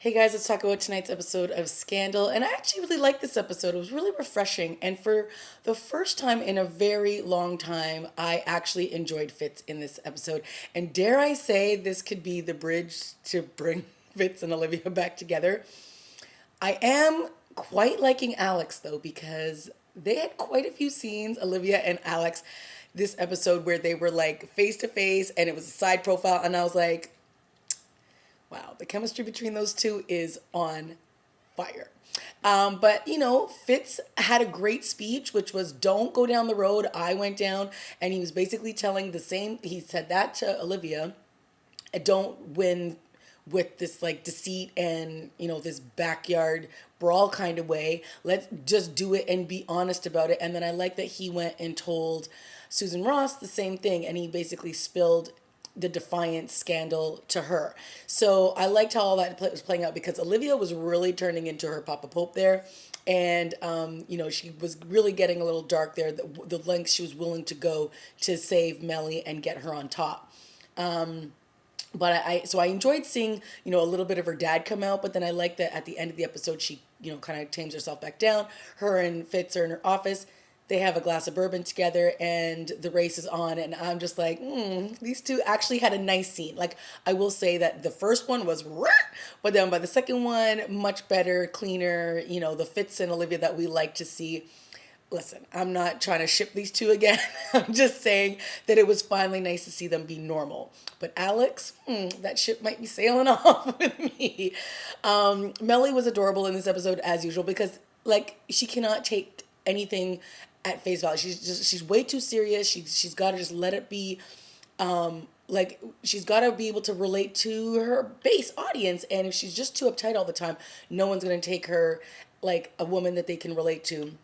Hey guys, let's talk about tonight's episode of Scandal. And I actually really liked this episode. It was really refreshing. And for the first time in a very long time, I actually enjoyed Fitz in this episode. And dare I say, this could be the bridge to bring Fitz and Olivia back together. I am quite liking Alex though, because they had quite a few scenes, Olivia and Alex, this episode where they were like face to face and it was a side profile. And I was like, wow, the chemistry between those two is on fire. But Fitz had a great speech, which was "Don't go down the road I went down," and he was basically telling the same. He said that to Olivia. Don't win with this like deceit and this backyard brawl kind of way. Let's just do it and be honest about it. And then I like that he went and told Susan Ross the same thing, and he basically spilled the defiance scandal to her. So I liked how all that was playing out because Olivia was really turning into her Papa Pope there. And, she was really getting a little dark there, the lengths she was willing to go to save Mellie and get her on top. But I enjoyed seeing, a little bit of her dad come out, but then I like that at the end of the episode, she, kind of tames herself back down. Her and Fitz are in her office. They have a glass of bourbon together and the race is on. And I'm just like, these two actually had a nice scene. Like, I will say that the first one was, but then by the second one, much better, cleaner, the Fitz and Olivia that we like to see. Listen, I'm not trying to ship these two again. I'm just saying that it was finally nice to see them be normal. But Alex, that ship might be sailing off with me. Mellie was adorable in this episode as usual because, like, she cannot take anything at face value. She's way too serious. She's got to just let it be. She's got to be able to relate to her base audience. And if she's just too uptight all the time, no one's going to take her like a woman that they can relate to.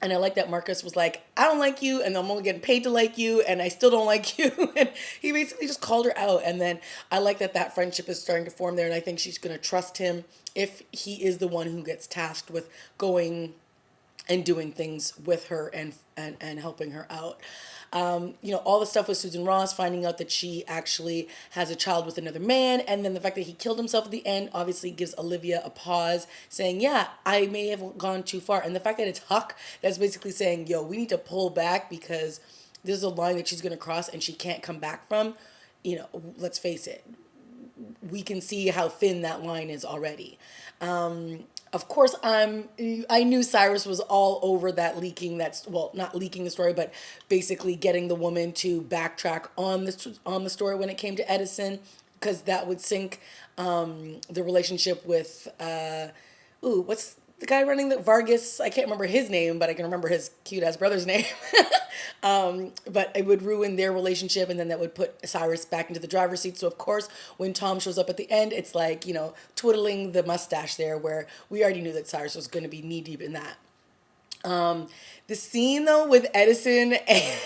And I like that Marcus was like, I don't like you, and I'm only getting paid to like you, and I still don't like you. And he basically just called her out. And then I like that friendship is starting to form there, and I think she's going to trust him if he is the one who gets tasked with going and doing things with her and helping her out. All the stuff with Susan Ross, finding out that she actually has a child with another man, and then the fact that he killed himself at the end obviously gives Olivia a pause, saying, yeah, I may have gone too far. And the fact that it's Huck that's basically saying, yo, we need to pull back because there's a line that she's going to cross and she can't come back from. Let's face it, we can see how thin that line is already. Of course, I knew Cyrus was all over that leaking. That's, well, not leaking the story, but basically getting the woman to backtrack on the story when it came to Edison, because that would sink the relationship with what's the guy running the Vargas? I can't remember his name, but I can remember his cute ass brother's name. But it would ruin their relationship, and then that would put Cyrus back into the driver's seat. So of course, when Tom shows up at the end, it's like, twiddling the mustache there, where we already knew that Cyrus was going to be knee deep in that. The scene though with Edison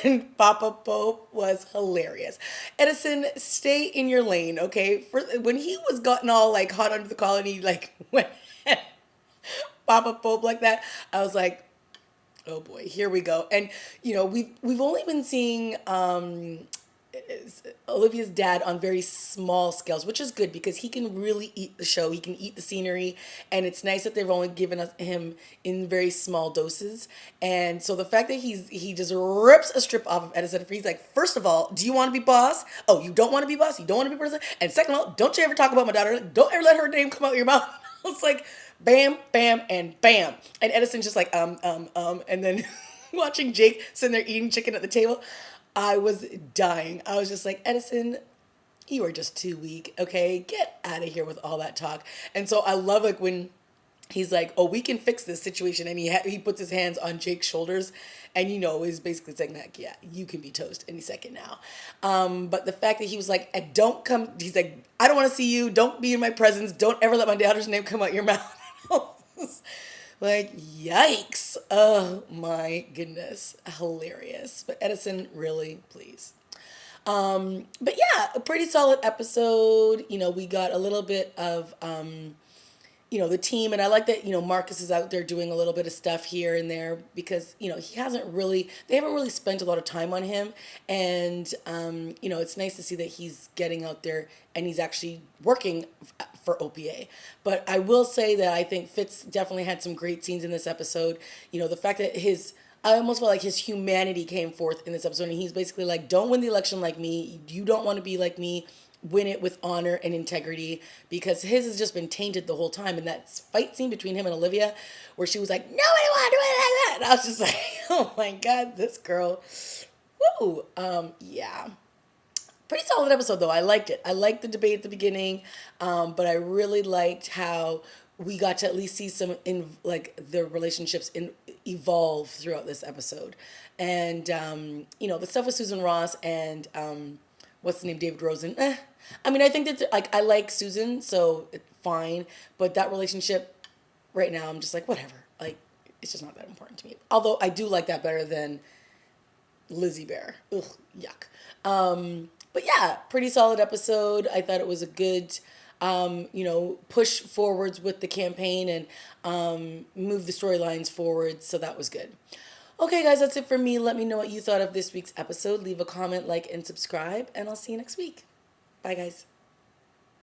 and Papa Pope was hilarious. Edison, stay in your lane, okay? When he was gotten all like hot under the collar and he like went Papa Pope like that, I was like, oh boy, here we go. And we've only been seeing Olivia's dad on very small scales, which is good because he can really eat the show. He can eat the scenery, and it's nice that they've only given him in very small doses. And so the fact that he just rips a strip off of Edison, he's like, first of all, do you want to be boss? Oh, you don't want to be boss? You don't want to be president? And second of all, don't you ever talk about my daughter? Don't ever let her name come out your mouth. It's like, bam, bam, and bam. And Edison's just like, and then watching Jake sitting there eating chicken at the table, I was dying. I was just like, Edison, you are just too weak, okay? Get out of here with all that talk. And so I love like when he's like, oh, we can fix this situation. And he puts his hands on Jake's shoulders and, is basically saying like, yeah, you can be toast any second now. But the fact that he was like, he's like, I don't want to see you. Don't be in my presence. Don't ever let my daughter's name come out your mouth. Like, yikes. Oh my goodness. Hilarious. But Edison, really, please. But yeah, a pretty solid episode. We got a little bit of the team. And I like that, Marcus is out there doing a little bit of stuff here and there because, they haven't really spent a lot of time on him. And, it's nice to see that he's getting out there and he's actually working for OPA. But I will say that I think Fitz definitely had some great scenes in this episode. The fact that I almost felt like his humanity came forth in this episode. And he's basically like, don't win the election like me. You don't want to be like me. Win it with honor and integrity, because his has just been tainted the whole time. And that fight scene between him and Olivia where she was like, nobody want to do it like that. And I was just like, oh my God, this girl. Woo. Yeah. Pretty solid episode though. I liked it. I liked the debate at the beginning. But I really liked how we got to at least see some the relationships evolve throughout this episode. And, the stuff with Susan Ross and, what's the name? David Rosen. I mean, I think that I like Susan, so it's fine. But that relationship right now, I'm just like, whatever. Like, it's just not that important to me. Although I do like that better than Lizzie Bear. Ugh, yuck. But yeah, pretty solid episode. I thought it was a good, push forwards with the campaign and move the storylines forward. So that was good. Okay, guys, that's it for me. Let me know what you thought of this week's episode. Leave a comment, like, and subscribe, and I'll see you next week. Bye, guys.